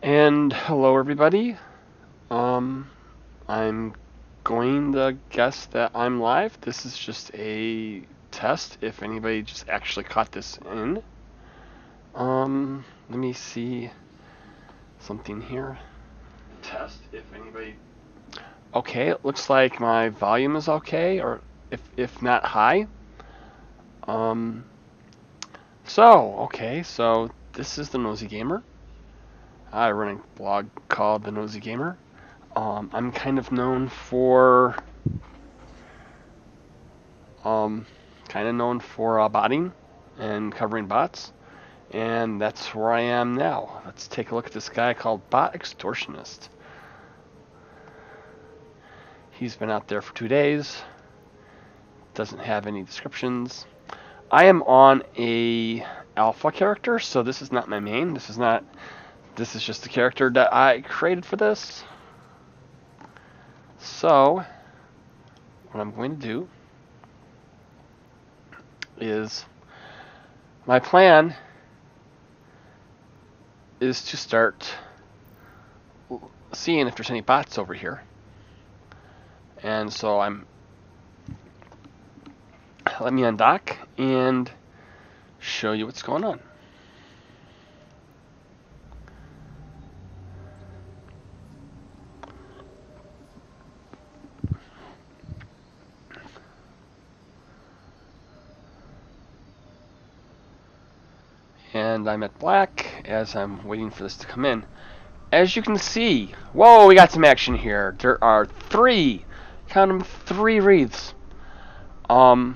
And hello, everybody. Um, I'm going to guess that I'm live. This is just a test. If anybody just actually caught this in. Let me see something here. Test if anybody. Okay, it looks like my volume is okay, or if not high. Um, so this is the Nosy Gamer. I run a blog called The Nosy Gamer. I'm kind of known for botting and covering bots, and that's where I am now. Let's take a look at this guy called Bot Extortionist. He's been out there for 2 days. Doesn't have any descriptions. I am on a alpha character, so this is not my main. This is just the character that I created for this. So, what I'm going to do is, my plan is to start seeing if there's any bots over here. And so let me undock and show you what's going on. And I'm at black as I'm waiting for this to come in. As you can see, whoa, we got some action here. There are count them, 3 wreaths. So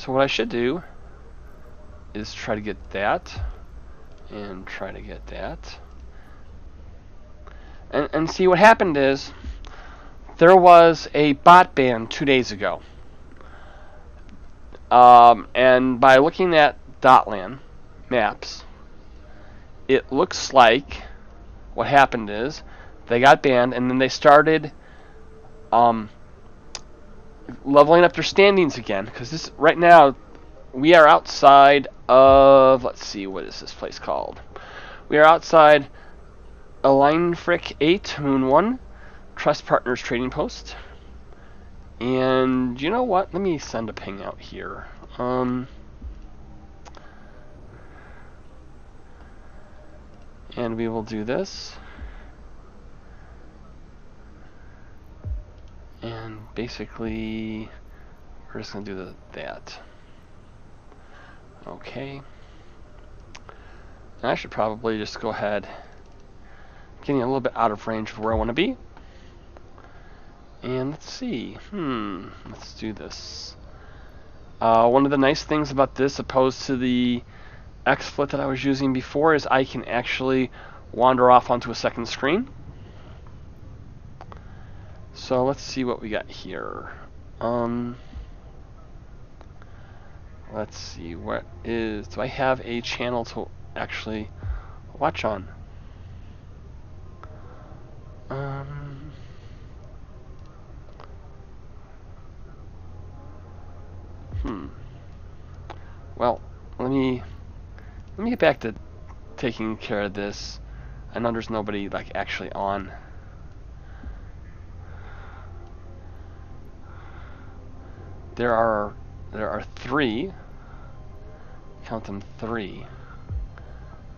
what I should do is try to get that, and try to get that, and see what happened is, there was a bot ban 2 days ago. And by looking at Dotlan maps, it looks like what happened is they got banned, and then they started leveling up their standings again. Because this right now, we are outside of, let's see, what is this place called? We are outside Illinfrik 8, Moon 1, Trust Partners Trading Post. And you know what? Let me send a ping out here. And we will do this. And basically, we're just going to do that. Okay. And I should probably just go ahead, getting a little bit out of range of where I want to be. And let's see. Let's do this. One of the nice things about this, opposed to the XSplit that I was using before, is I can actually wander off onto a second screen. So let's see what we got here. Let's see, do I have a channel to actually watch on? Well, let me get back to taking care of this. I know there's nobody like actually on. There are 3. Count them, 3.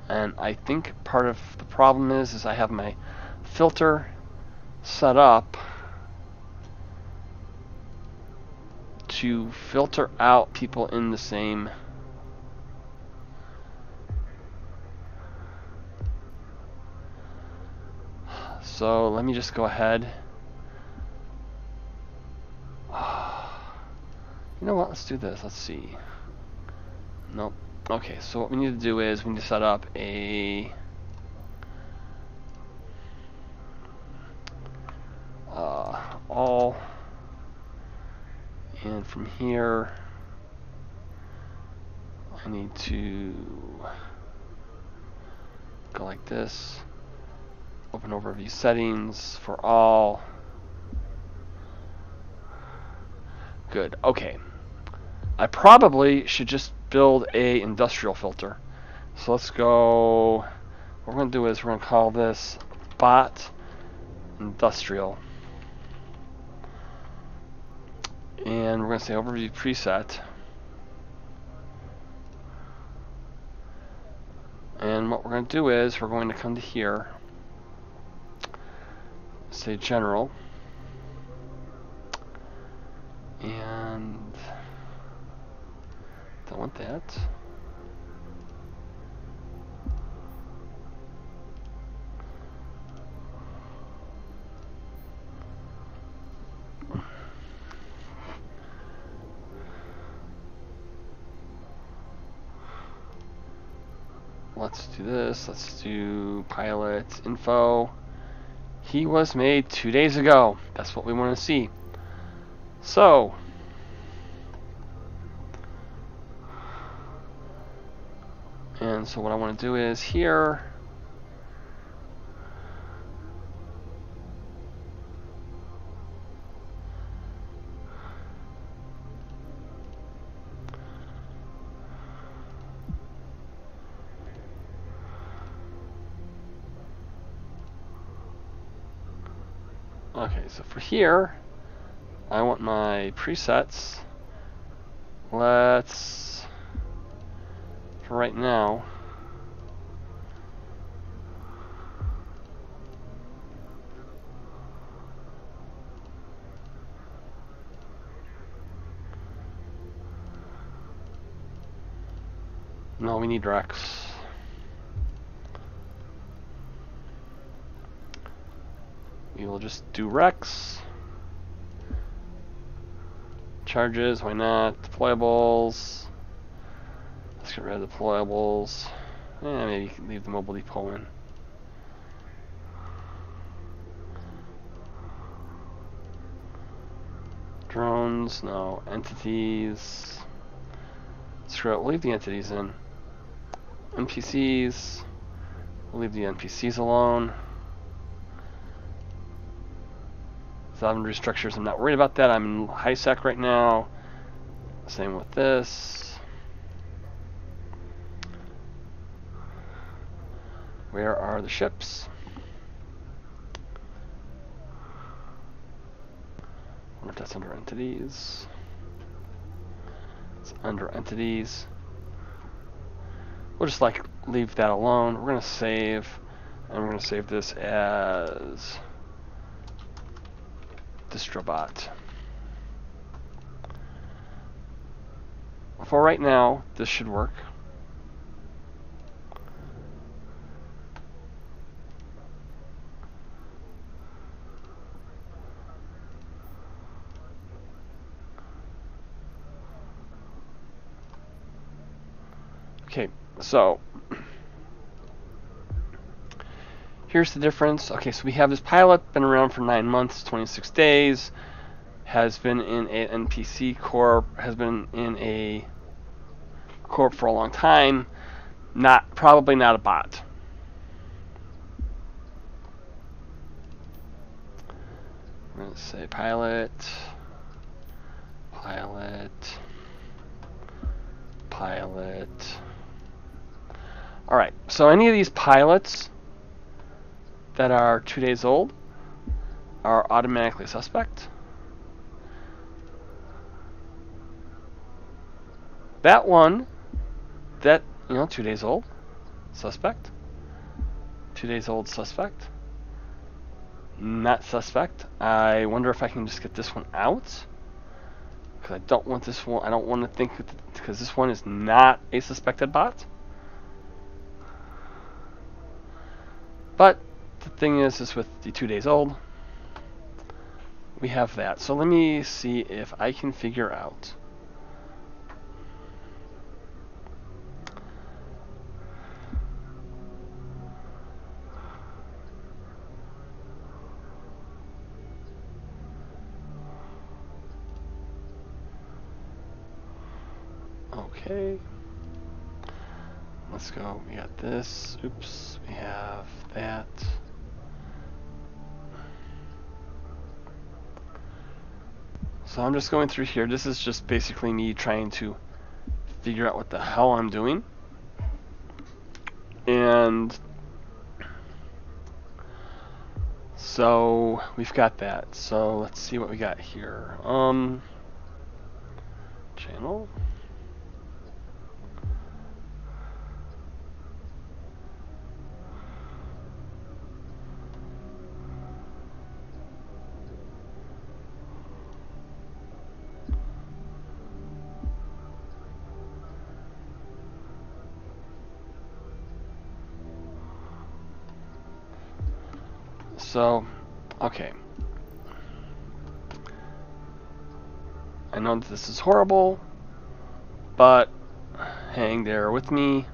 And I think part of the problem is I have my filter set up to filter out people in the same so let me just go ahead. You know what, let's do this. Let's see. Nope. Okay, so what we need to do is we need to set up a all, and from here I need to go like this, open overview settings for all. Good. Okay. I probably should just build a industrial filter. So let's go what we're going to do is we're going to call this bot industrial. And we're going to say overview preset. And what we're going to do is we're going to come to here, say general, and don't want that. Let's do this. Let's do pilot info. He was made 2 days ago. That's what we want to see. So, and so what I want to do is here, okay, so for here, I want my presets. Let's, for right now, no, we need Rex. We will just do Rex. Charges, why not? Deployables. Let's get rid of deployables. Maybe you can leave the mobile depot in. Drones, no. Entities. Screw it, we'll leave the entities in. NPCs. We'll leave the NPCs alone. Sovereignty structures, I'm not worried about that. I'm in high sec right now. Same with this. Where are the ships? I wonder if that's under entities. It's under entities. We'll just like leave that alone. We're gonna save, and we're gonna save this as distrobot. For right now, this should work. Okay, so here's the difference. Okay, so we have this pilot, been around for 9 months, 26 days, has been in an NPC corp, has been in a corp for a long time, probably not a bot. I'm going to say pilot, Alright, so any of these pilots that are 2 days old are automatically suspect. That one, 2 days old, suspect. 2 days old, suspect. Not suspect. I wonder if I can just get this one out. Because I don't want this one, I don't want to think, because this one is not a suspected bot. But the thing is with the 2 days old, we have that. So let me see if I can figure out okay. Let's go. We got this. Oops. We have that. So I'm just going through here. This is just basically me trying to figure out what the hell I'm doing. And So we've got that. So let's see what we got here. Channel. So, okay. I know that this is horrible, but hang there with me.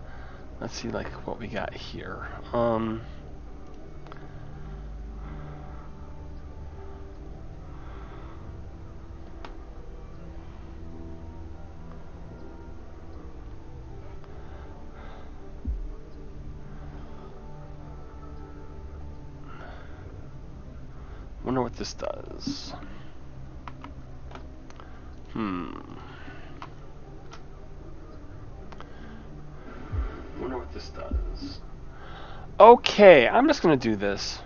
Let's see, like, what we got here. Wonder what this does. Wonder what this does. Okay, I'm just gonna do this.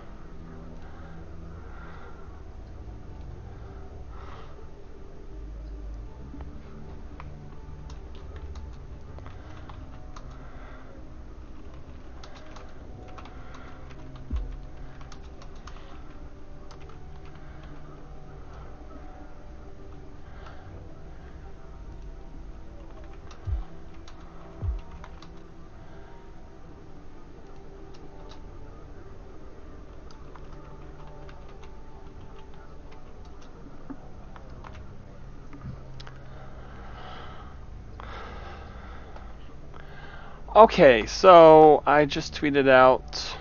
Okay, so I just tweeted out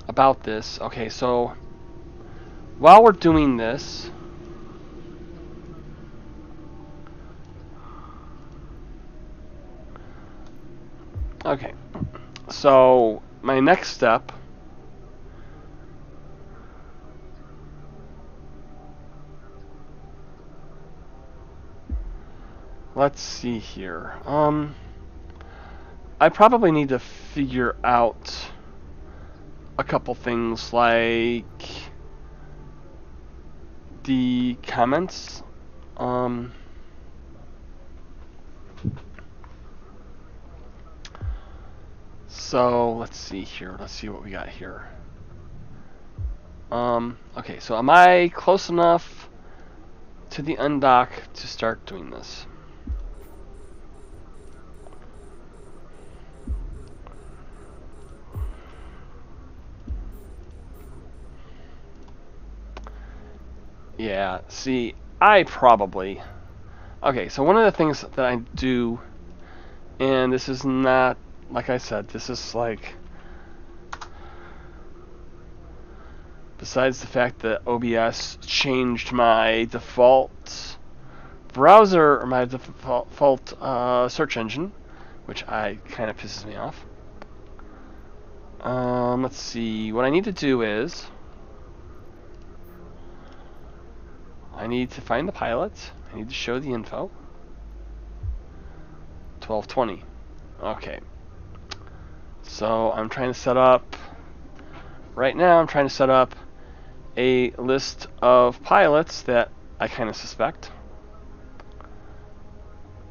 about this. Okay, so while we're doing this, okay, so my next step, let's see here. I probably need to figure out a couple things like the comments. So let's see here. Let's see what we got here. Okay, so am I close enough to the undock to start doing this? Yeah, see, I probably... Okay, so one of the things that I do, and this is not, like I said, this is like... Besides the fact that OBS changed my default browser, or my default search engine, which kind of pisses me off. Let's see, what I need to do is... I need to find the pilot. I need to show the info. 1220. Okay. So I'm trying to set up... Right now I'm trying to set up a list of pilots that I kind of suspect.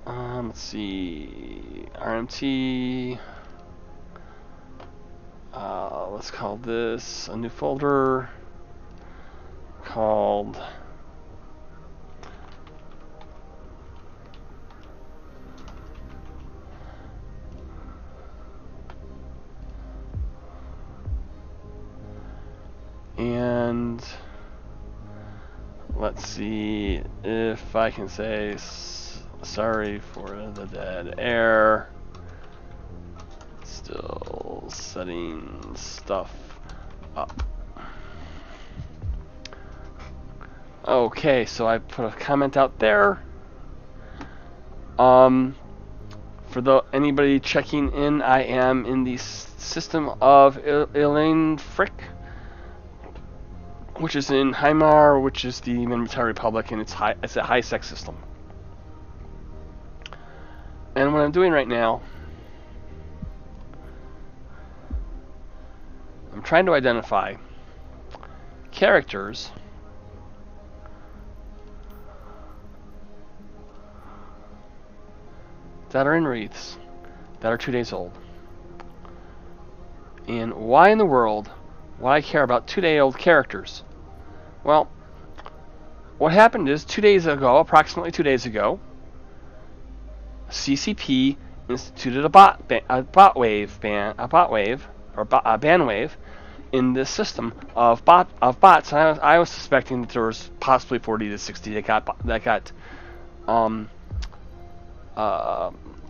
Let's see... RMT... let's call this a new folder called... And let's see if I can say sorry for the dead air. Still setting stuff up. Okay, so I put a comment out there. For anybody checking in, I am in the system of Illinfrik, which is in Heimar, which is the Military Republic, and it's a high-sec system. And what I'm doing right now trying to identify characters that are in wreaths that are 2 days old. And why in the world would I care about 2-day-old characters? Well, what happened is 2 days ago, approximately 2 days ago, CCP instituted a ban wave in this system of bots. And I was suspecting that there was possibly 40 to 60 that got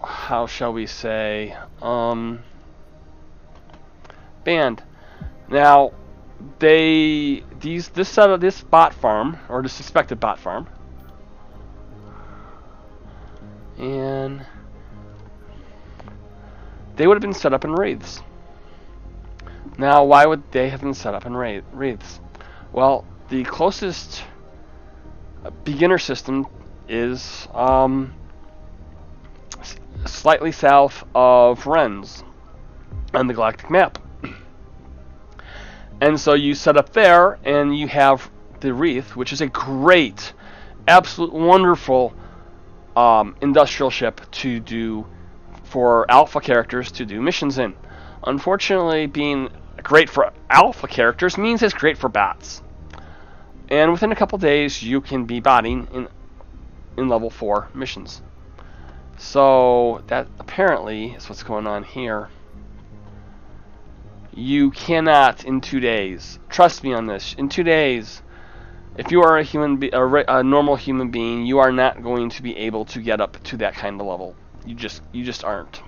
how shall we say, banned. Now, this bot farm, or the suspected bot farm, and they would have been set up in wreaths. Now, why would they have been set up in wreaths? Well, the closest beginner system is slightly south of Rennes on the galactic map. And so you set up there, and you have the Wreath, which is a great, absolute wonderful industrial ship to do for alpha characters to do missions in. Unfortunately, being great for alpha characters means it's great for bots. And within a couple days, you can be botting in level 4 missions. So that apparently is what's going on here. You cannot in 2 days. Trust me on this. In 2 days, if you are a normal human being, you are not going to be able to get up to that kind of level. You just aren't.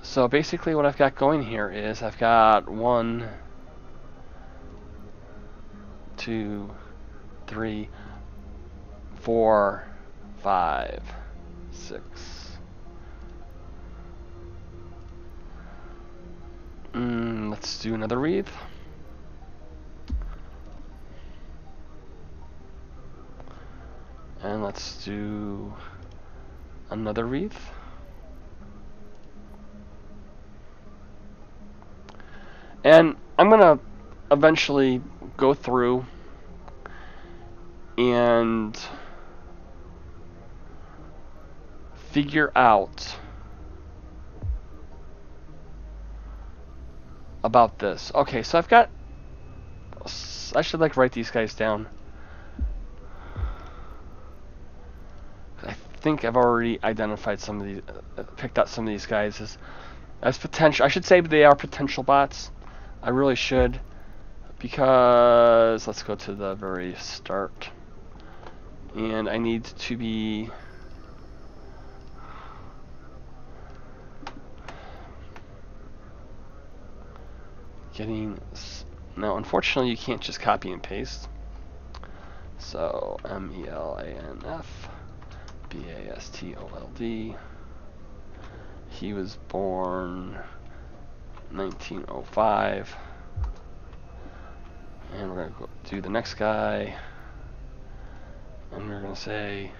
So basically, what I've got going here is I've got 1, 2, 3, 4, 5, 6. Let's do another wreath. And let's do another wreath. And I'm going to eventually go through and figure out about this. Okay, so I've got, I should write these guys down. I think I've already identified some of these, picked out some of these guys as potential. I should say they are potential bots. I really should, because let's go to the very start, and I need to be getting. Now, unfortunately, you can't just copy and paste. So MELANF BASTOLD. He was born 1905, and we're going to go do the next guy, and we're going to say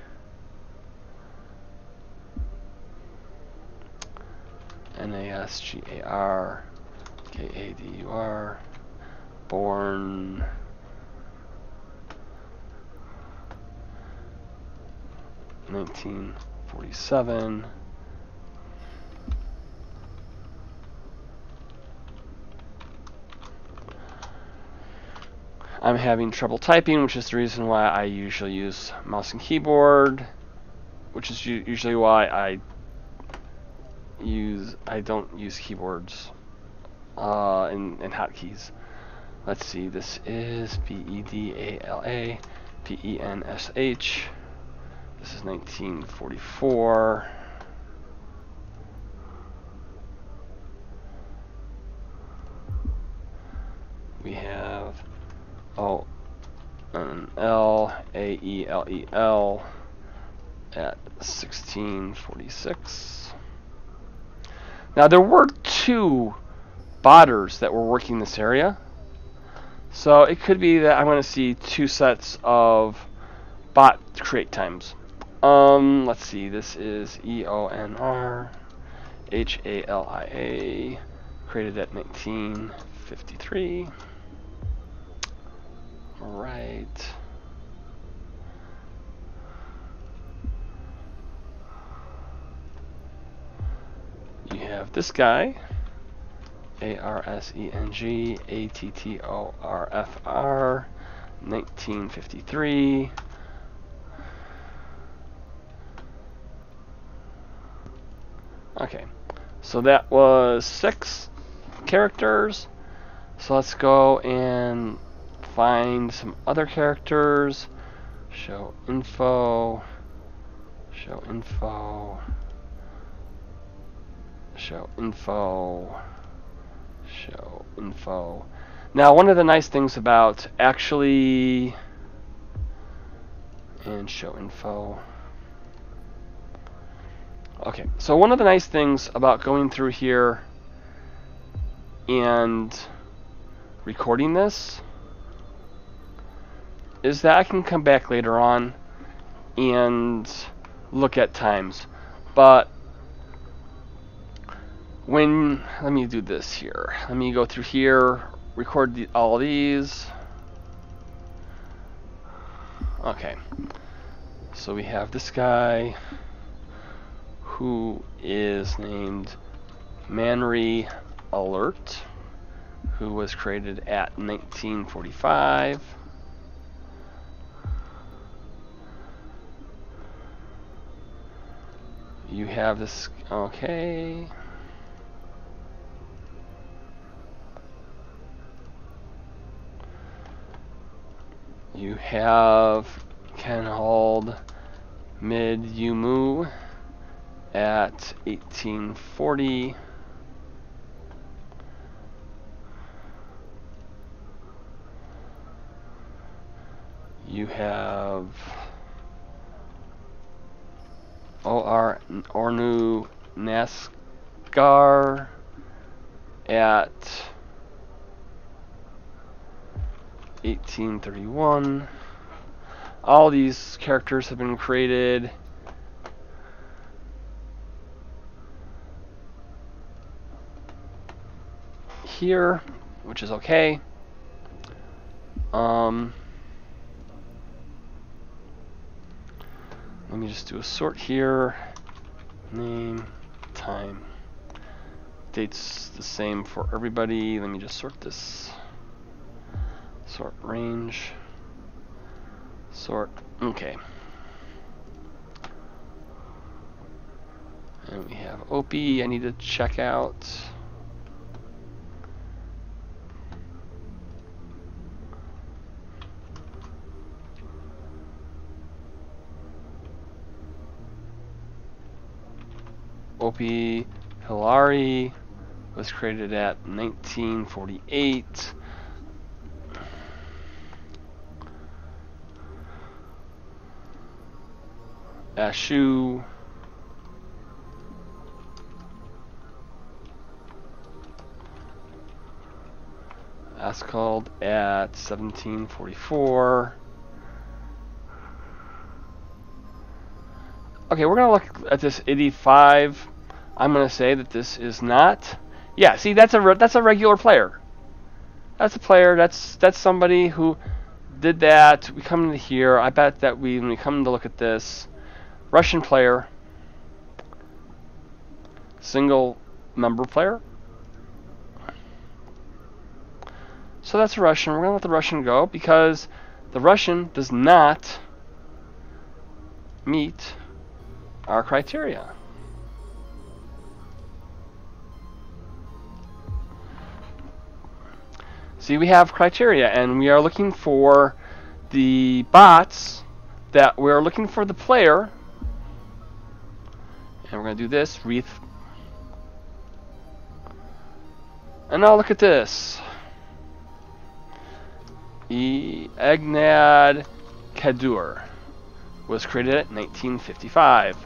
NASGARKADUR, born 1947. I'm having trouble typing, which is the reason why I usually use mouse and keyboard, which is usually why I don't use keyboards and hotkeys. Let's see, this is BEDALA PENSH. This is 1944. We have an LAELEL at 1646. Now, there were 2 botters that were working this area, so it could be that I'm going to see 2 sets of bot create times. Let's see, this is EONRHALIA created at 1953. Right. You have this guy, Arseng Attorfr, 1953. Okay, so that was 6 characters. So let's go and find some other characters. Show info. Show info. Show info. Show info. Now, one of the nice things about actually... And show info. Okay, so one of the nice things about going through here and recording this is that I can come back later on and look at times. But when, let me do this here. Let me go through here, record all these. Okay, so we have this guy who is named Manry Alert, who was created at 1945. You have this, okay. You have Kenhold Mid Yumu at 1840. You have Ornu Naskar at 1831. All these characters have been created here, which is okay. Let me just do a sort here. Name, time, dates the same for everybody. Let me just sort this. Sort range. Sort. Okay. And we have Opie. I need to check out. Opie Hilary was created at 1948. Ashu Askald at 1744. Okay, we're gonna look at this 85. I'm gonna say that this is not. Yeah, see, that's a regular player. That's a player. That's somebody who did that. We come into here. I bet that when we come to look at this, Russian player, single member player. So that's a Russian. We're gonna let the Russian go because the Russian does not meet our criteria. See, we have criteria, and we are looking for the bots that we're looking for the player. And we're going to do this, wreath. And now look at this. Egnad Kadur was created at 1955.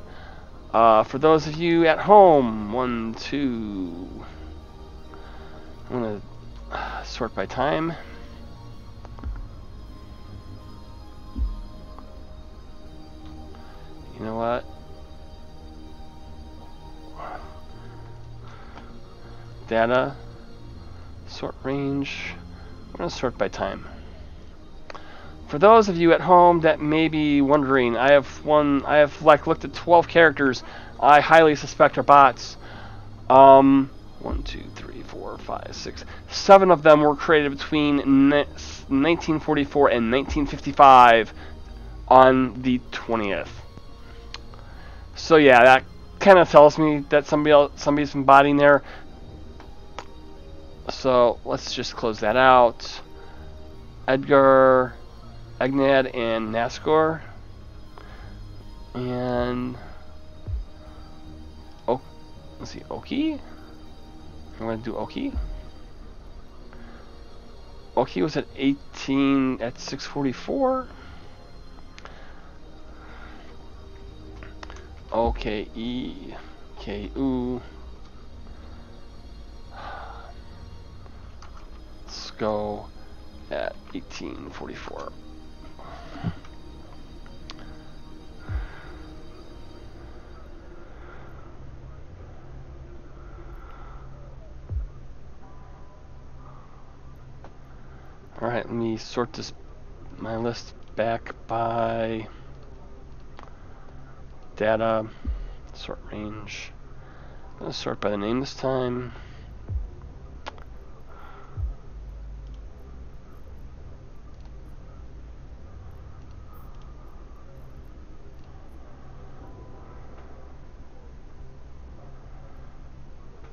For those of you at home, 1, 2. I'm going to sort by time. You know what? Data, Sort range. I'm going to sort by time. For those of you at home that may be wondering, I have like looked at 12 characters I highly suspect are bots. 1, 2, 3, 4, 5, 6, 7 of them were created between 1944 and 1955 on the 20th. So yeah, that kind of tells me that somebody's been botting there. So let's just close that out. Edgar, Agnad, and Nascor. And let's see, Oki. I'm going to do Oki. Oki was at 18 at 644. OKE, KU. Let's go at 1844. Alright, let me sort my list back by data, sort range. I'm going to sort by the name this time.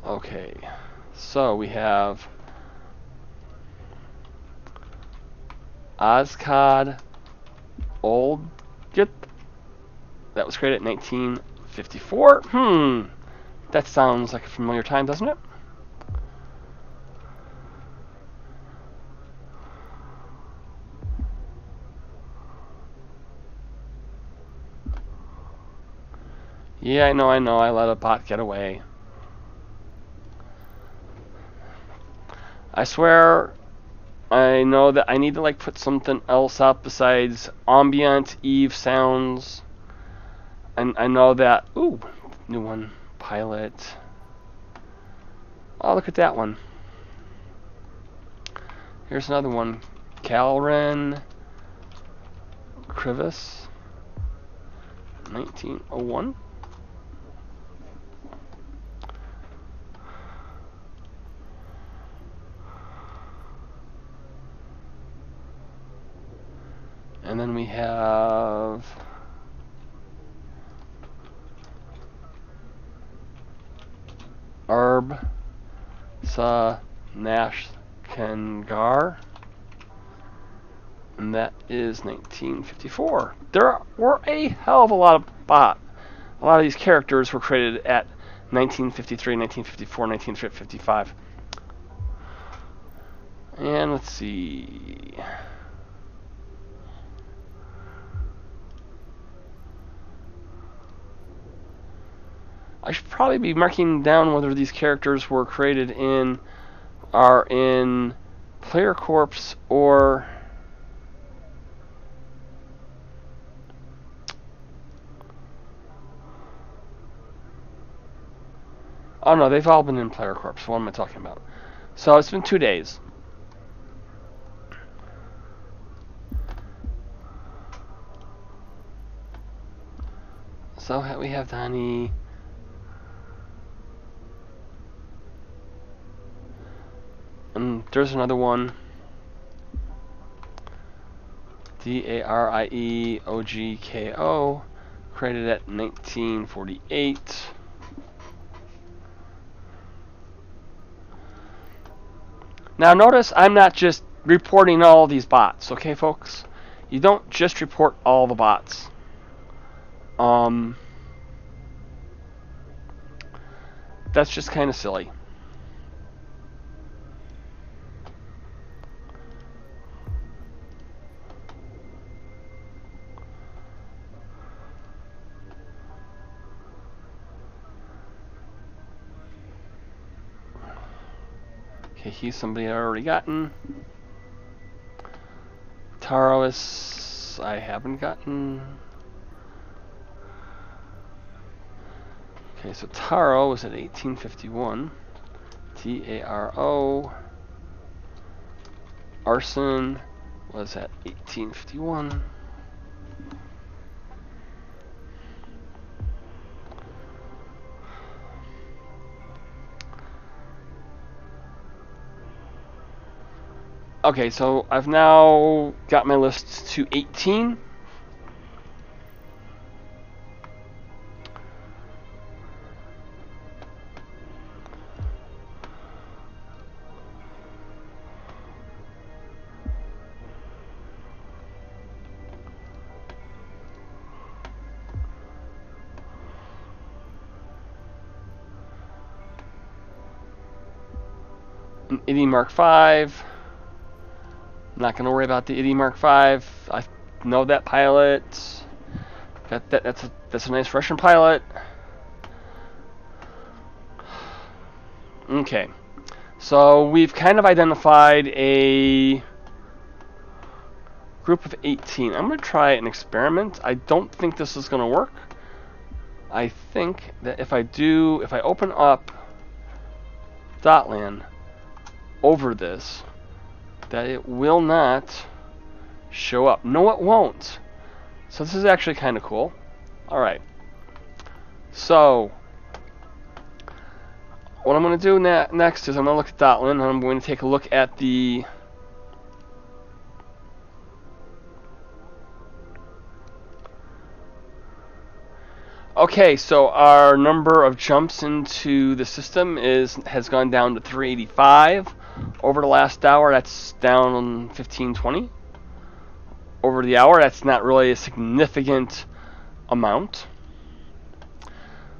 Okay, so we have Ozcod Oldgit. That was created in 1954. That sounds like a familiar time, doesn't it? Yeah, I know, I let a bot get away. I swear, I know that I need to like put something else up besides ambient Eve sounds. And I know that, ooh, new one, pilot. Oh, look at that one. Here's another one, Calren Krivis, 1901. And then we have Arb Sa Nash Kengar, and that is 1954. There were a hell of a lot of these characters were created at 1953, 1954, 1955. And let's see. I should probably be marking down whether these characters were created are in Player Corps or oh no, they've all been in Player Corps. What am I talking about? So it's been 2 days. So we have Donnie. And there's another one. DARIEOGKO, created at 1948. Now notice I'm not just reporting all these bots, okay folks? You don't just report all the bots. That's just kind of silly. Okay, he's somebody I've already gotten. Tarois, I haven't gotten. Okay, so Taro was at 1851. Taro. Arson was at 1851. Okay, so I've now got my list to 18. An IDI Mark V. I'm not going to worry about the IDI Mark V. I know that pilot. That's a nice Russian pilot. Okay, so we've kind of identified a group of 18. I'm going to try an experiment. I don't think this is going to work. I think that if I open up Dotlan over this, that it will not show up. No, it won't. So this is actually kind of cool. Alright. So, what I'm going to do next is I'm going to look at Dotlan, and I'm going to take a look at the okay, so our number of jumps into the system has gone down to 385. Over the last hour, that's down 1520. Over the hour, that's not really a significant amount.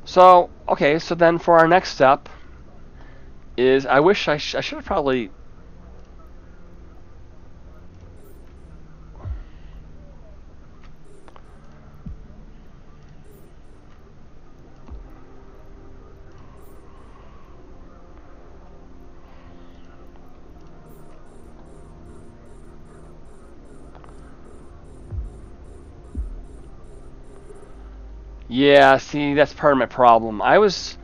So, okay, so then for our next step is, I wish I should have probably... Yeah, see, that's part of my problem. I was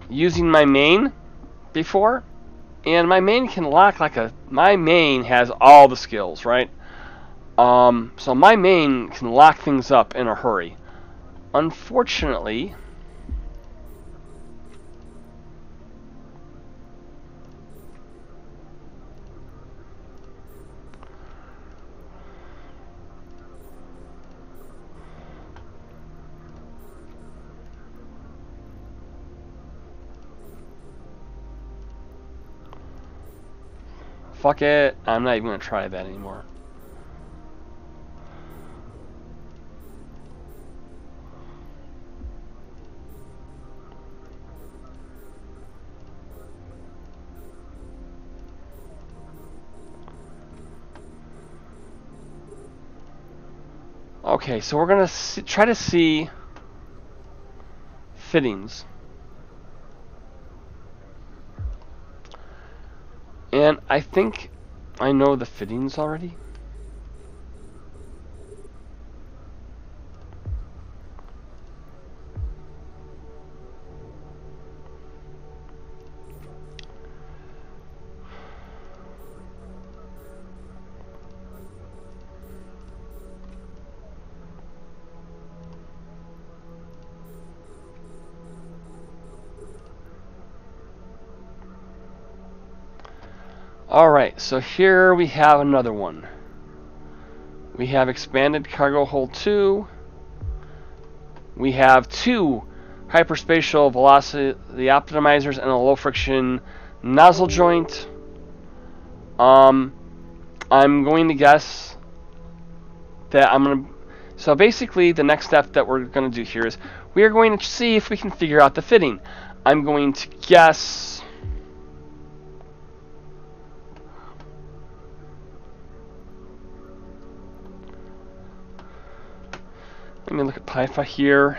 using my main before, and my main can lock my main has all the skills, right? So my main can lock things up in a hurry. Unfortunately, fuck it, I'm not even going to try that anymore. Okay, so we're going to try to see fittings. And I think I know the fittings already. Alright, so here we have another one. We have expanded cargo hold 2. We have 2 hyperspatial velocity optimizers and a low friction nozzle joint. I'm going to guess that so basically the next step that we're going to do here is we are going to see if we can figure out the fitting. I'm going to guess... Let me look at PIFA here.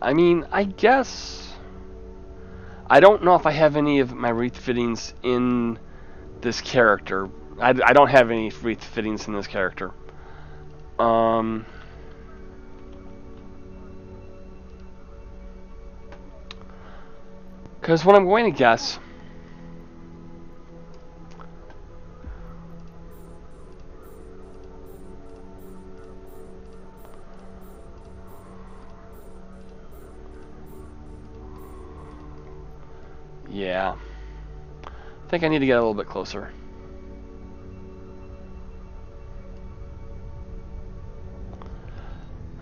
I mean, I guess... I don't know if I have any of my wreath fittings in this character. I don't have any wreath fittings in this character. Because what I'm going to guess... Yeah. I think I need to get a little bit closer.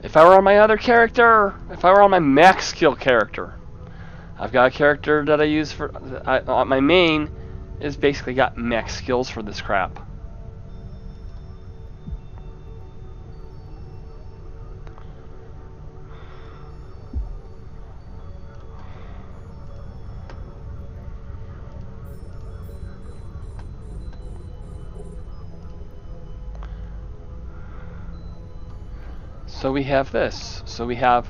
If I were on my other character, if I were on my max skill character, I've got a character that I use for... my main is basically got max skills for this crap. So we have this. So we have,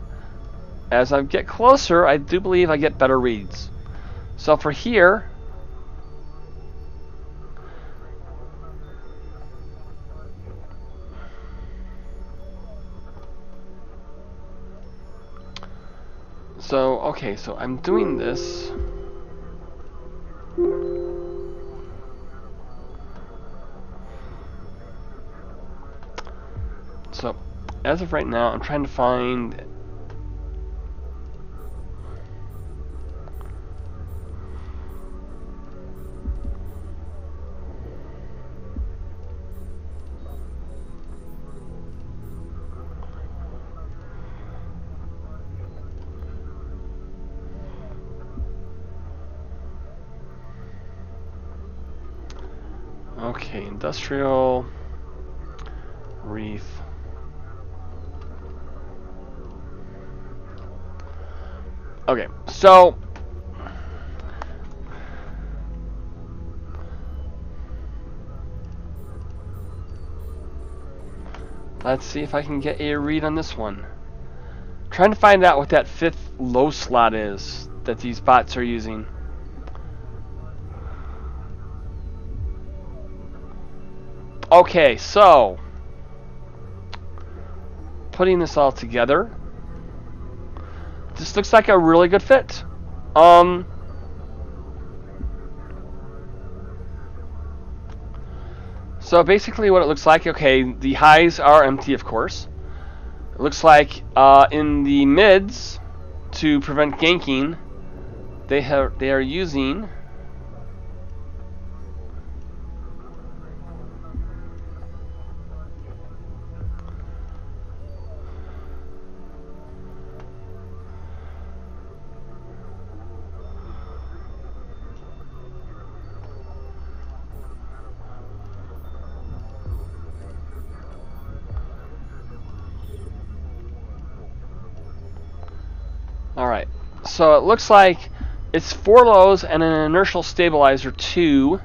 as I get closer, I do believe I get better reads. So for here, so okay, so I'm doing this. So as of right now, I'm trying to find... Okay, industrial reef. Okay, so let's see if I can get a read on this one. Trying to find out what that 5th low slot is that these bots are using. Okay, so putting this all together, this looks like a really good fit. So basically what it looks like, okay, the highs are empty, of course. It looks like in the mids, to prevent ganking, they are using Alright, so it looks like it's 4 lows and an inertial stabilizer 2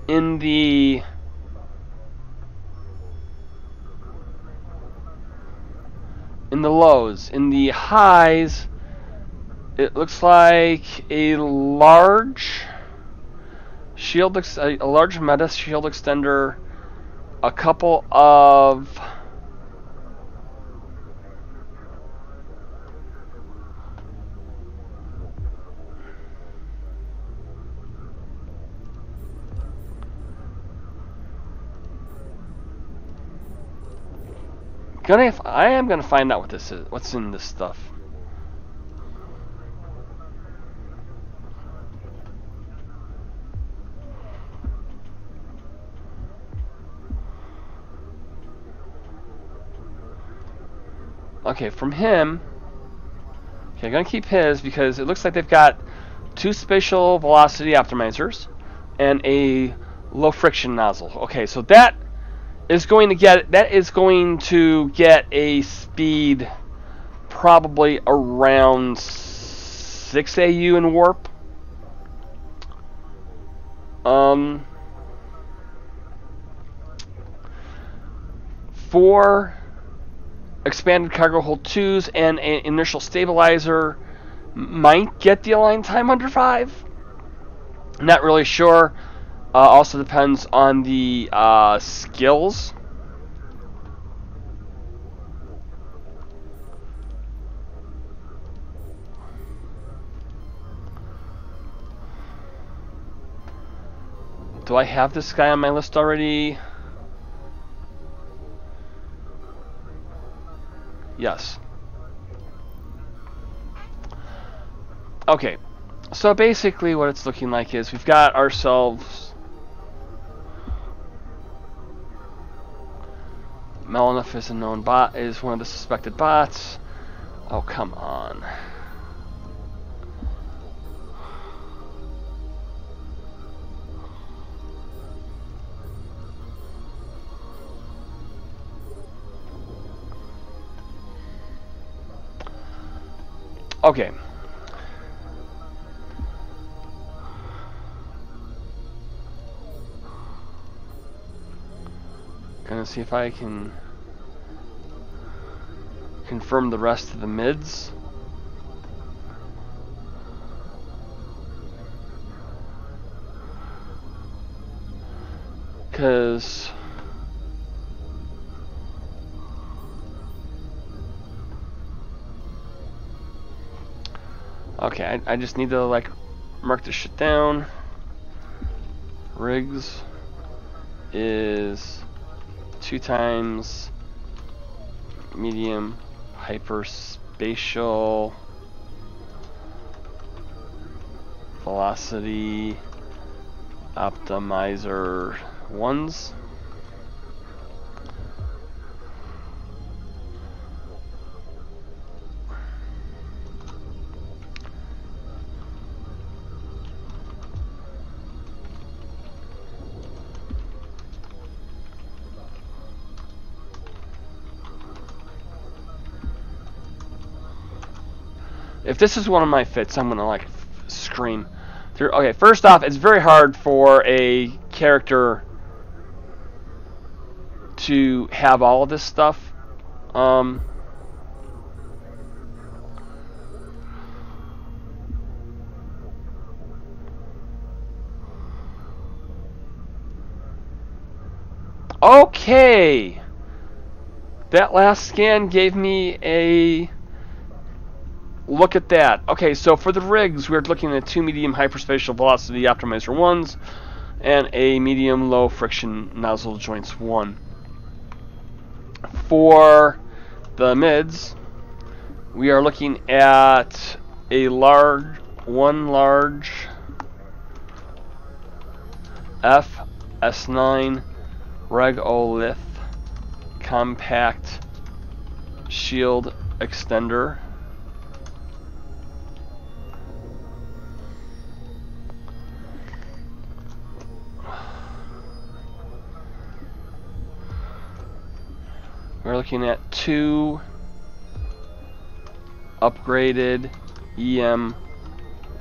in the lows. In the highs, it looks like a large shield, a large meta shield extender, a couple of I am gonna find out what this is. What's in this stuff? Okay, from him. Okay, I'm gonna keep his because it looks like they've got 2 spatial velocity optimizers and a low friction nozzle. Okay, so that is going to get a speed probably around 6 AU in warp. For expanded cargo hold 2s and an inertial stabilizer might get the align time under 5. Not really sure. Also depends on the skills. Do I have this guy on my list already? Yes. Okay. So basically what it's looking like is we've got ourselves Melanif is a known bot, is one of the suspected bots. Oh, come on. Okay. Gonna see if I can confirm the rest of the mids. Because okay, I just need to like mark this shit down. Rigs is 2 times medium hyperspatial velocity optimizer 1s. If this is one of my fits, I'm gonna like scream. Okay, first off, it's very hard for a character to have all of this stuff. Okay, that last scan gave me a look at that. Okay, so for the rigs, we're looking at 2 medium hyperspatial velocity optimizer 1s and a medium low friction nozzle joints 1. For the mids, we are looking at a large FS9 regolith compact shield extender. We're looking at 2 upgraded EM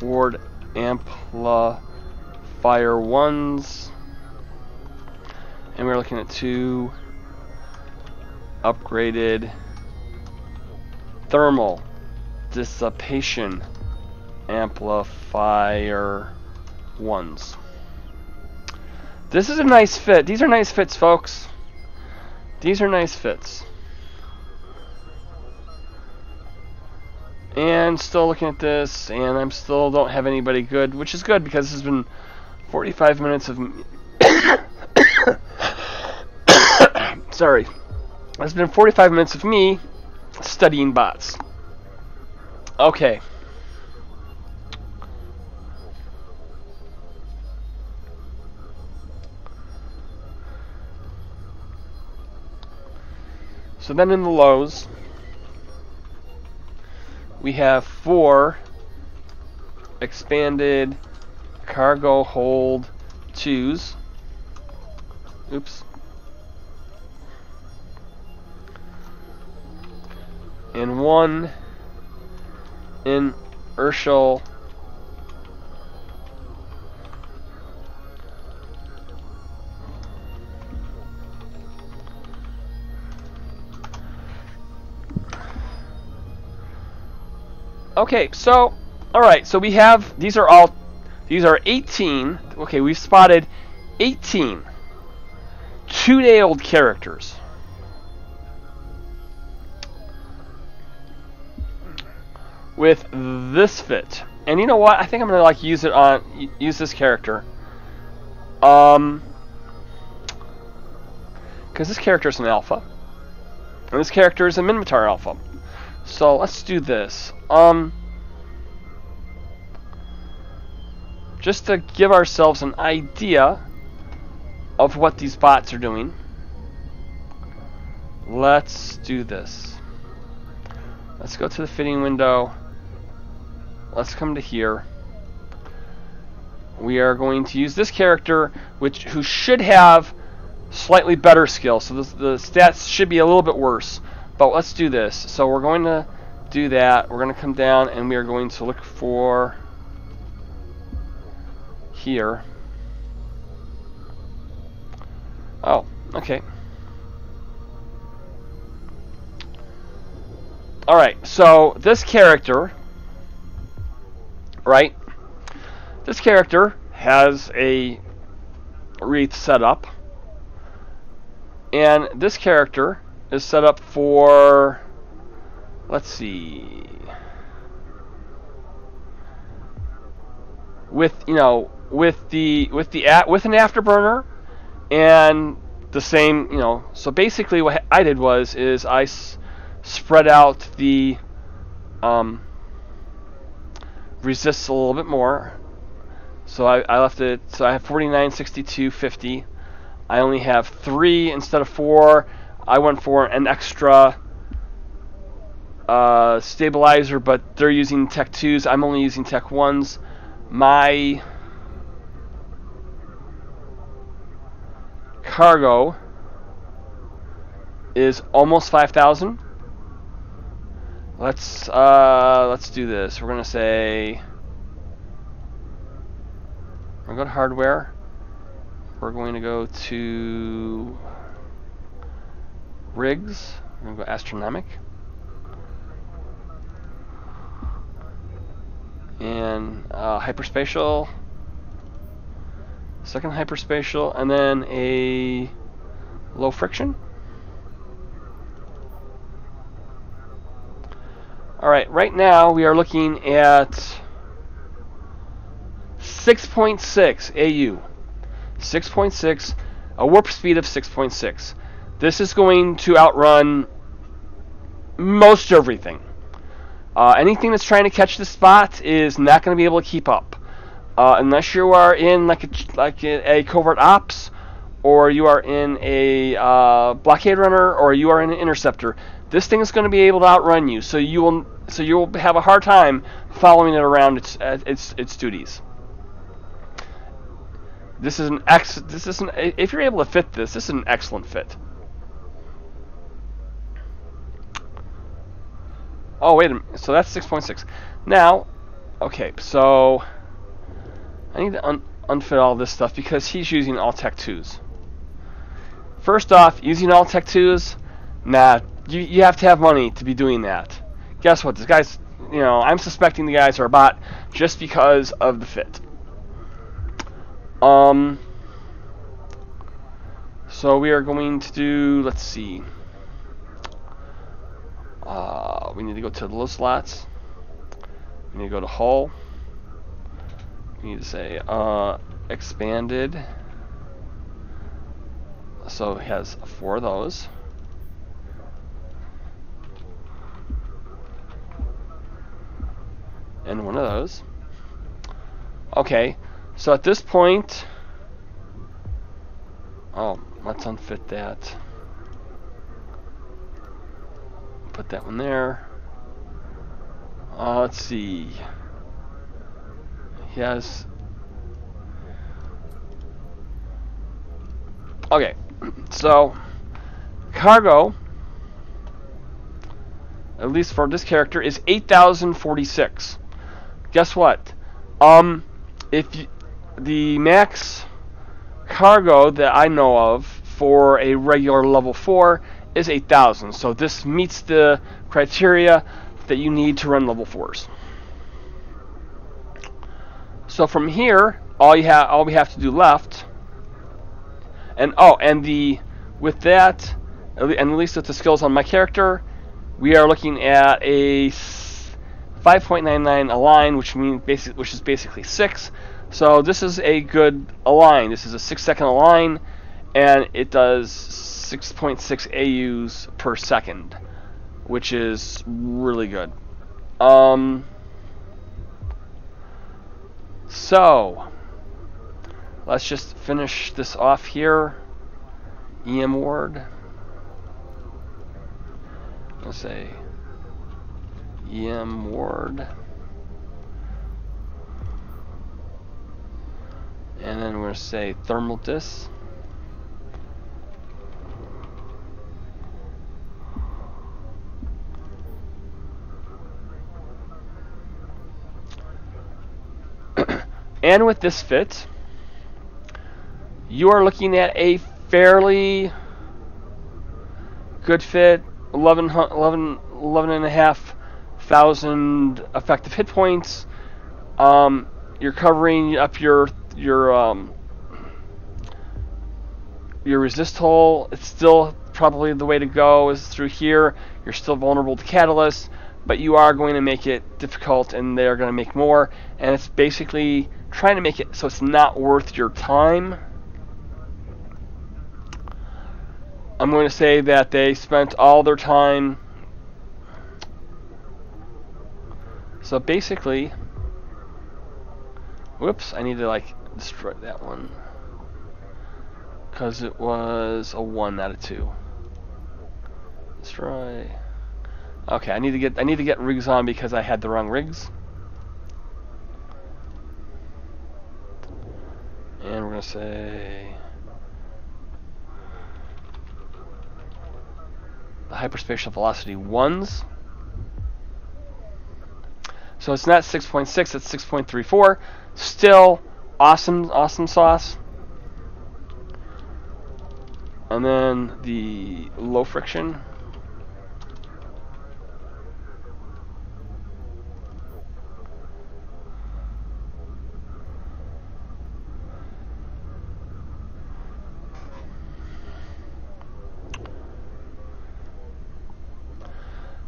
Ward amplifier 1s, and we're looking at 2 upgraded thermal dissipation amplifier 1s. This is a nice fit. These are nice fits, folks. These are nice fits. And still looking at this, and I'm still don't have anybody good, which is good because this has been 45 minutes of sorry. It's been 45 minutes of me studying bots. Okay. So then in the lows, we have 4 expanded cargo hold 2s. Oops. And 1 inertial okay, so alright, so we have these are 18. Okay, we've spotted 18 2-day-old characters. With this fit. And you know what? I think I'm gonna like use this character Because this character is an alpha, and this character is a Minotaur alpha. So let's do this. Just to give ourselves an idea of what these bots are doing, let's do this. Let's go to the fitting window. Let's come to here. We are going to use this character, who should have slightly better skill, so the stats should be a little bit worse. But let's do this. So we're going to do that. We're going to come down and we are going to look for here. Oh, okay. Alright, so this character, right? This character has a wreath set up. And this character is set up for, let's see, with an afterburner and the same, so basically what I did is I spread out the resists a little bit more. So I left it, so I have 49, 62, 50. I only have 3 instead of 4. I went for an extra stabilizer, but they're using Tech 2s. I'm only using Tech 1s. My cargo is almost 5,000. Let's do this. We're gonna say, we're gonna go to hardware. We're going to go to rigs. We're going to go astronomic. And hyperspatial. Second hyperspatial. And then a low friction. Alright, right now we are looking at 6.6 AU. 6.6, a warp speed of 6.6. This is going to outrun most everything. Anything that's trying to catch this spot is not going to be able to keep up, unless you are in like a covert ops, or you are in a blockade runner, or you are in an interceptor. This thing is going to be able to outrun you, so you will have a hard time following it around its duties. This is if you're able to fit this is an excellent fit. Oh, wait a minute. So that's 6.6. Now, okay, so I need to unfit all this stuff because he's using all Tech 2s. First off, using all Tech 2s, nah, you have to have money to be doing that. Guess what? This guy's, I'm suspecting the guys are a bot just because of the fit. So we are going to do, let's see, we need to go to the low slots, we need to go to hull, we need to say expanded, so it has 4 of those, and 1 of those. Okay, so at this point, let's unfit that. Put that one there. Let's see. He has. Okay, so cargo, at least for this character, is 8,046. Guess what? The max cargo that I know of for a regular level 4 is 8,000. So this meets the criteria that you need to run level 4s. So from here, all we have to do left, and with that, and at least with the skills on my character, we are looking at a 5.99 align, which is basically 6. So this is a good align. This is a 6-second align, and it does 6.6 AUs per second, which is really good. So let's just finish this off here. EM word. Let's say EM word. And then we're going to say thermal dis. And with this fit, you are looking at a fairly good fit, 11,500 effective hit points. You're covering up your resist hole. It's still probably the way to go is through here. You're still vulnerable to catalyst, but you are going to make it difficult, and they're going to make more. And it's basically trying to make it so it's not worth your time. I'm going to say that they spent all their time. So basically, whoops, I need to like destroy that one because it was a 1 out of 2. Destroy. Okay, I need to get rigs on because I had the wrong rigs. And we're gonna say the hyperspatial velocity 1s. So it's not 6.6, it's 6.34. Still awesome sauce. And then the low friction.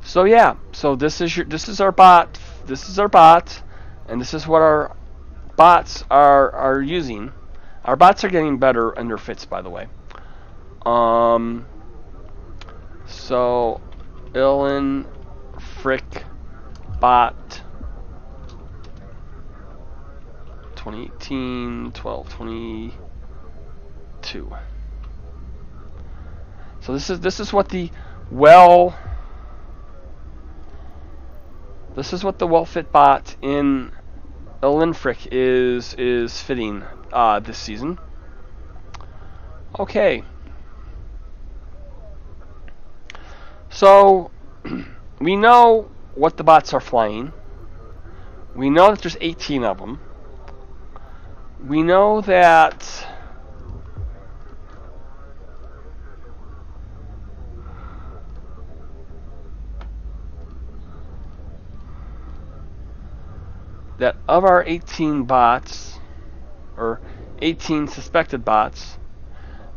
So yeah, so this is our bot, and this is what our bots are using. Our bots are getting better in their fits, by the way. So Illinfrik bot 2018 12/22. So this is what the well fit bot in Illinfrik is fitting this season. Okay. So we know what the bots are flying. We know that there's 18 of them. We know that of our 18 bots, or 18 suspected bots,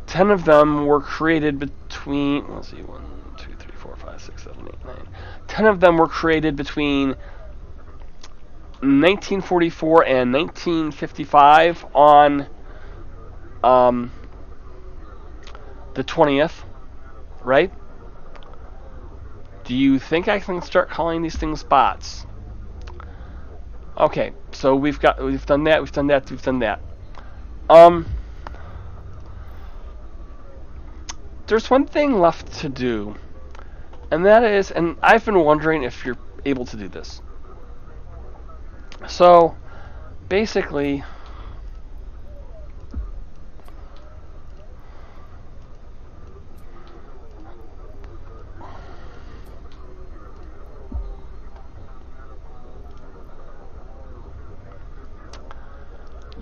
10 of them were created between, let's see, 1, 2, 3, 4, 5, 6, 7, 8, 9. 10 of them were created between 1944 and 1955 on the 20th, right? Do you think I can start calling these things bots? Okay, so we've done that. There's one thing left to do, and that is, and I've been wondering if you're able to do this. So, basically,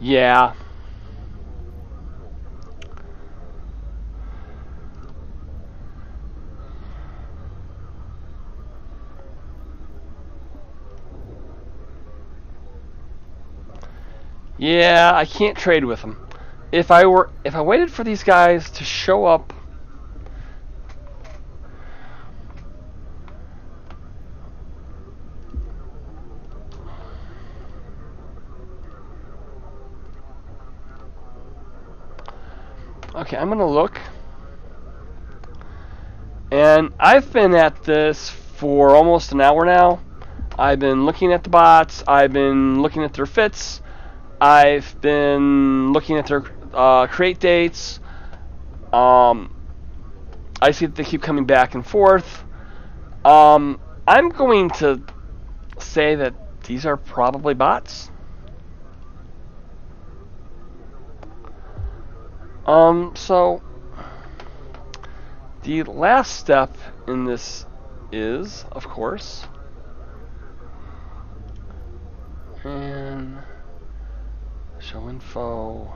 yeah. Yeah, I can't trade with them. If I waited for these guys to show up, Okay, I'm gonna look. And I've been at this for almost an hour now. I've been looking at the bots. I've been looking at their fits. I've been looking at their create dates. I see that they keep coming back and forth. I'm going to say that these are probably bots. So the last step in this is, of course, and show info.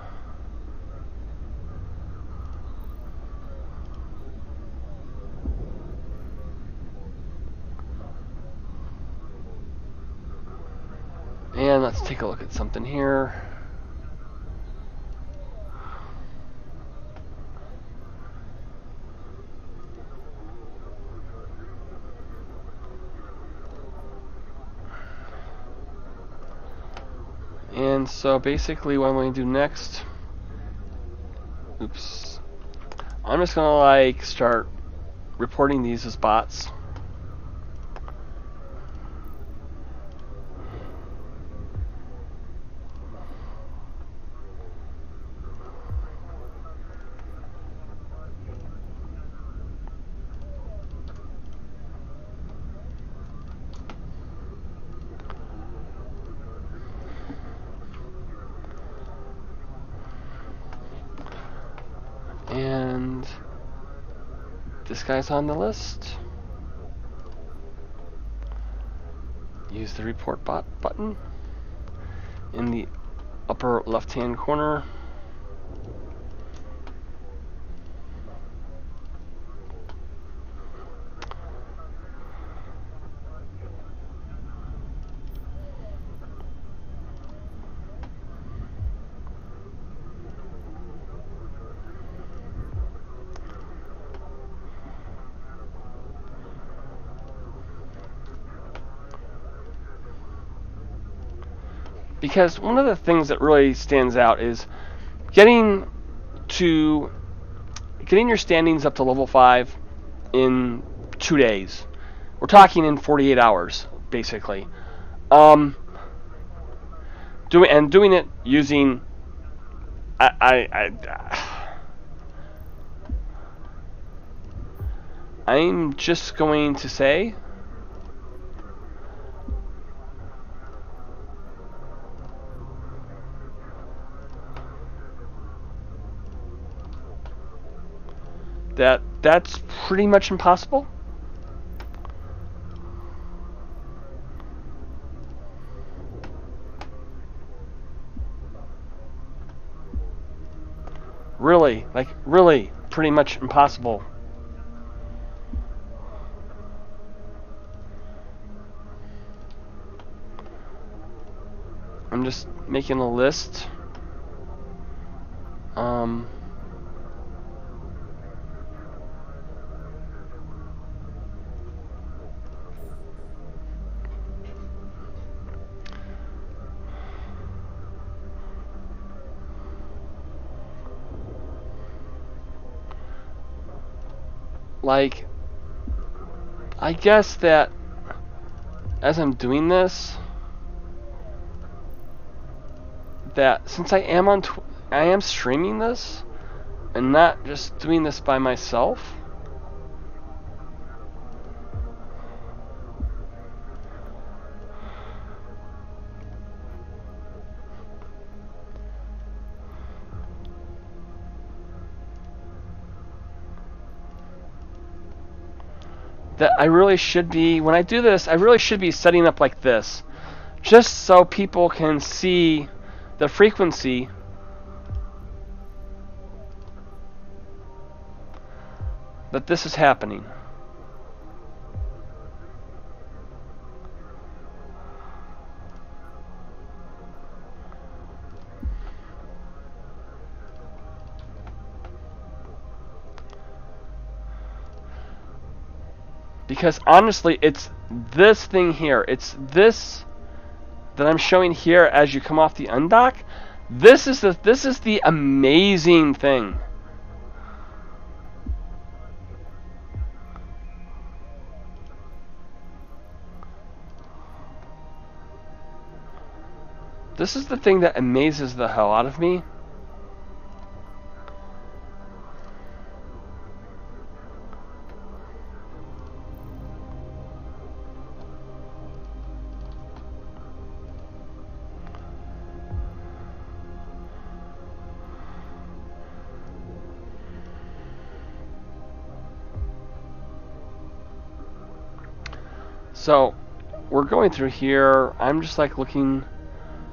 And let's take a look at something here. And so basically what I'm going to do next, oops, I'm just going to like start reporting these as bots. And this guy's on the list. Use the report bot button in the upper left hand corner. Because one of the things that really stands out is getting your standings up to level 5 in 2 days. We're talking in 48 hours, basically. Doing it using I'm just going to say that's pretty much impossible. Really, like really pretty much impossible. I'm just making a list. Like, I guess that as I'm doing this, that since I am streaming this and not just doing this by myself, that I really should be, when I do this, I really should be setting up like this, just so people can see the frequency that this is happening. Because honestly, it's this thing here. It's this that I'm showing here as you come off the undock. This is the amazing thing. This is the thing that amazes the hell out of me. So, we're going through here. I'm just like looking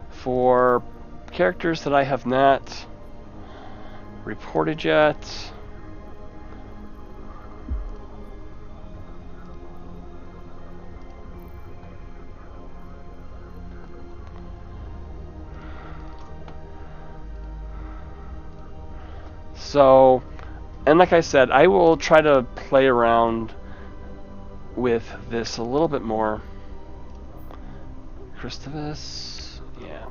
for characters that I have not reported yet. So, and like I said, I will try to play around with this a little bit more. Christovus, yeah.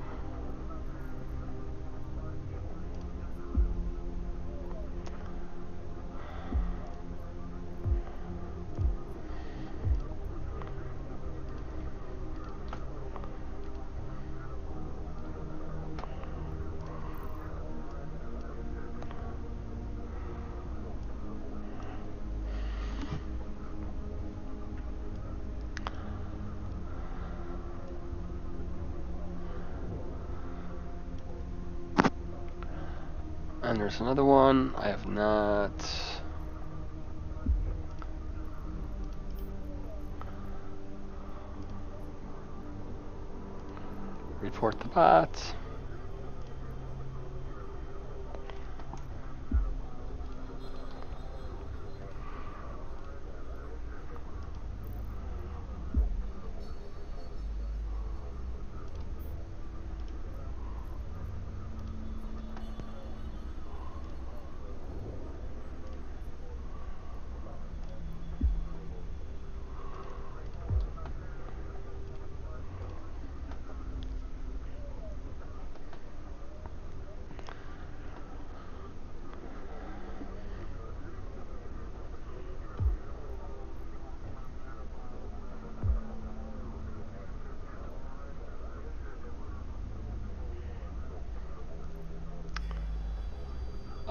And there's another one I have not. Report the bot.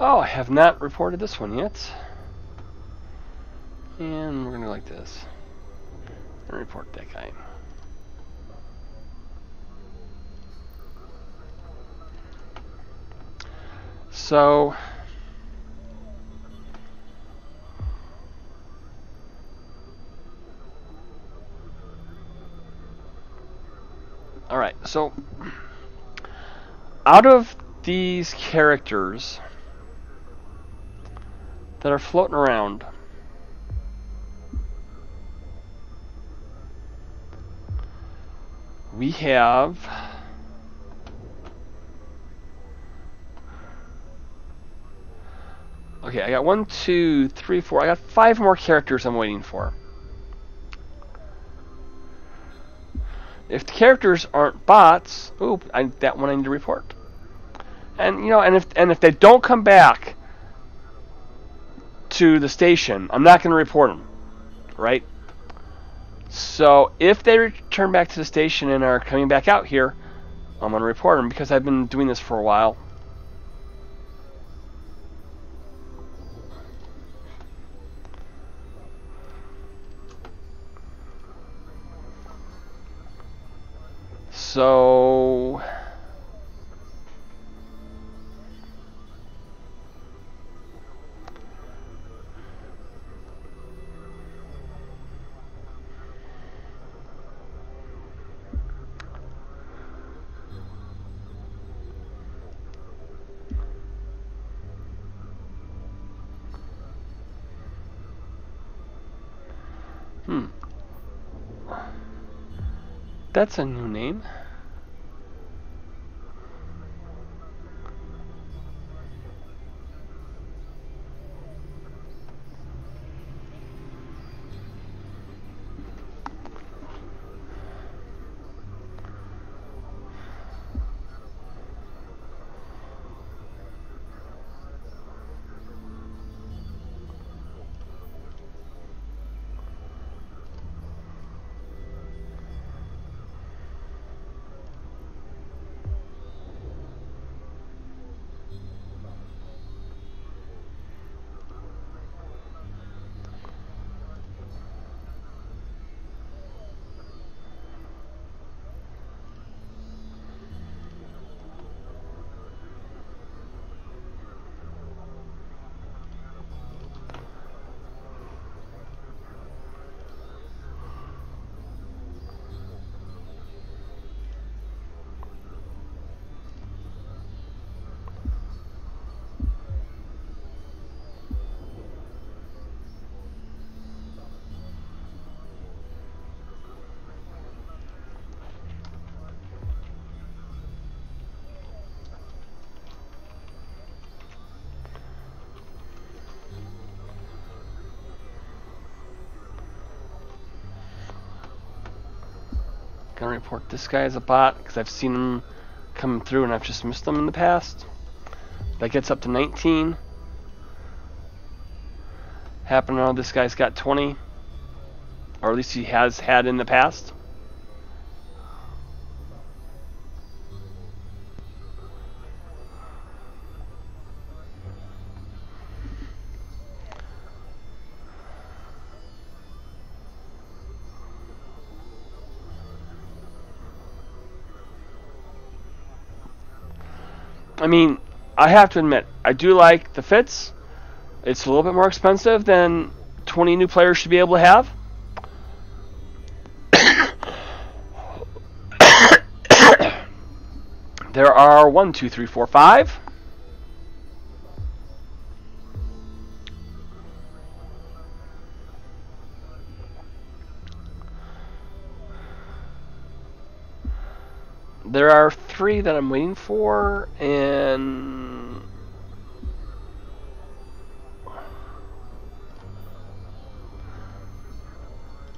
Oh, I have not reported this one yet. And we're going to go like this. And report that guy. So, alright, so out of these characters that are floating around, we have okay, I got 1, 2, 3, 4. I got 5 more characters I'm waiting for. If the characters aren't bots, that one I need to report. And you know, and if they don't come back to the station, I'm not going to report them, right? So if they return back to the station and are coming back out here, I'm going to report them because I've been doing this for a while. So that's a new name. gonna report this guy as a bot because I've seen him come through and I've just missed them in the past. That gets up to 19. Happen to know this guy's got 20, or at least he has had in the past. I mean, I have to admit, I do like the fits. It's a little bit more expensive than 20 new players should be able to have. There are 1, 2, 3, 4, 5. There are 3 that I'm waiting for, and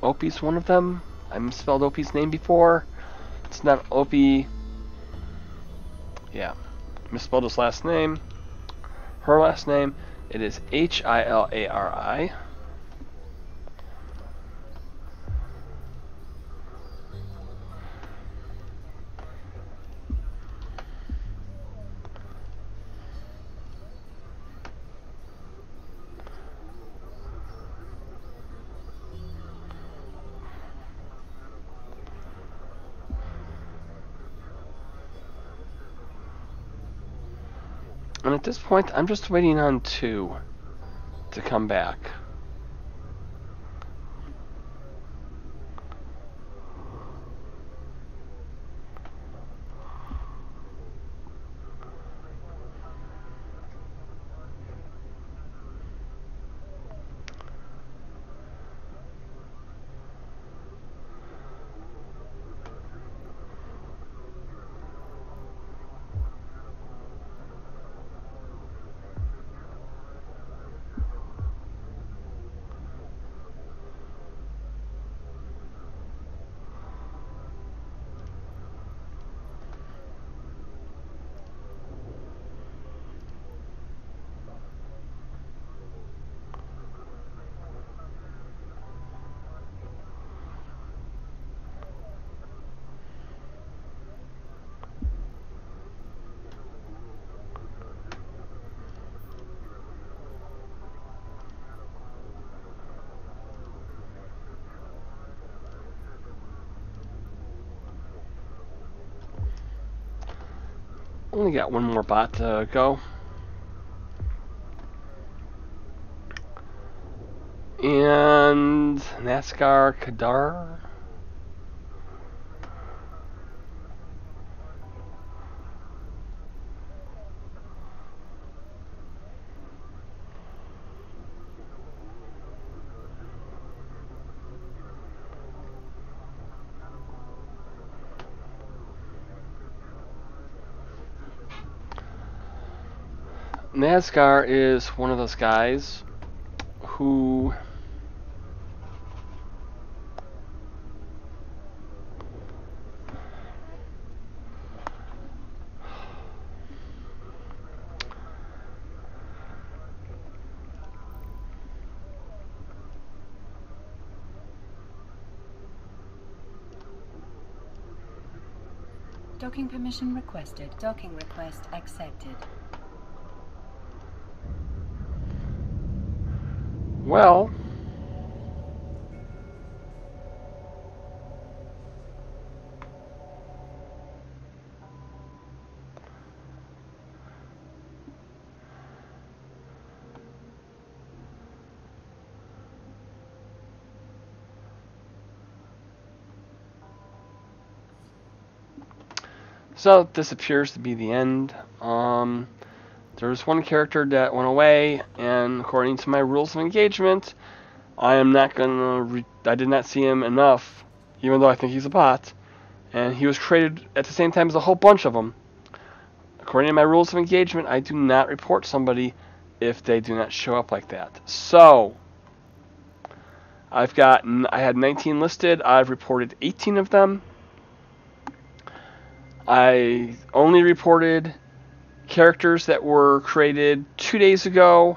Opie's one of them. I misspelled Opie's name before. It's not Opie. Yeah, misspelled his last name. Her last name. It is Hillari. And at this point, I'm just waiting on 2 to come back. Only got one more bot to go. And NASCAR Kadar. NASCAR is one of those guys who Docking permission requested. Docking request accepted. well, so this appears to be the end. There's one character that went away, and according to my rules of engagement, I am not gonna. I did not see him enough, even though I think he's a bot, and he was created at the same time as a whole bunch of them. According to my rules of engagement, I do not report somebody if they do not show up like that. So I had 19 listed. I've reported 18 of them. I only reported characters that were created 2 days ago.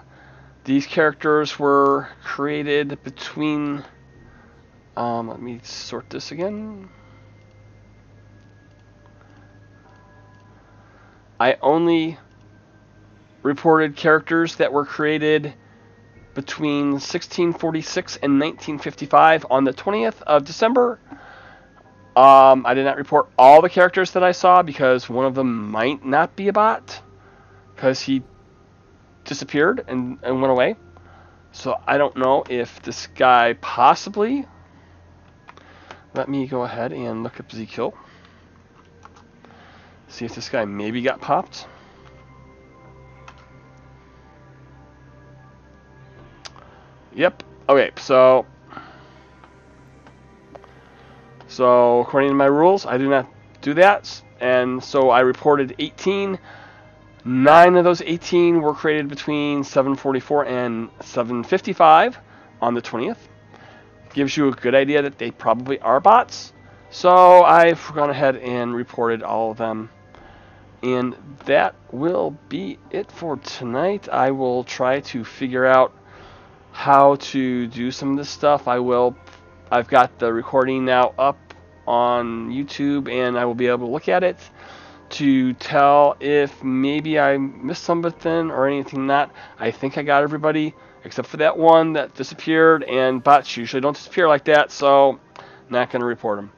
These characters were created between... let me sort this again. I only reported characters that were created between 1646 and 1955 on the 20th of December. I did not report all the characters that I saw because one of them might not be a bot because he disappeared and went away. So I don't know if this guy possibly... Let me go ahead and look up Ezekiel. See if this guy maybe got popped. Yep. Okay, so according to my rules, I do not do that, and so I reported 18. 9 of those 18 were created between 7:44 and 7:55 on the 20th. Gives you a good idea that they probably are bots. So I've gone ahead and reported all of them. And that will be it for tonight. I will try to figure out how to do some of this stuff. I've got the recording now up on YouTube, and I will be able to look at it to tell if maybe I missed something or anything not. I think I got everybody except for that one that disappeared, and bots usually don't disappear like that, so not going to report them.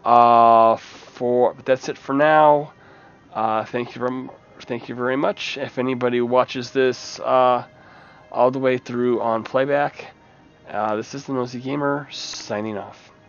But that's it for now. Thank you very much. If anybody watches this all the way through on playback, this is the Nosy Gamer signing off.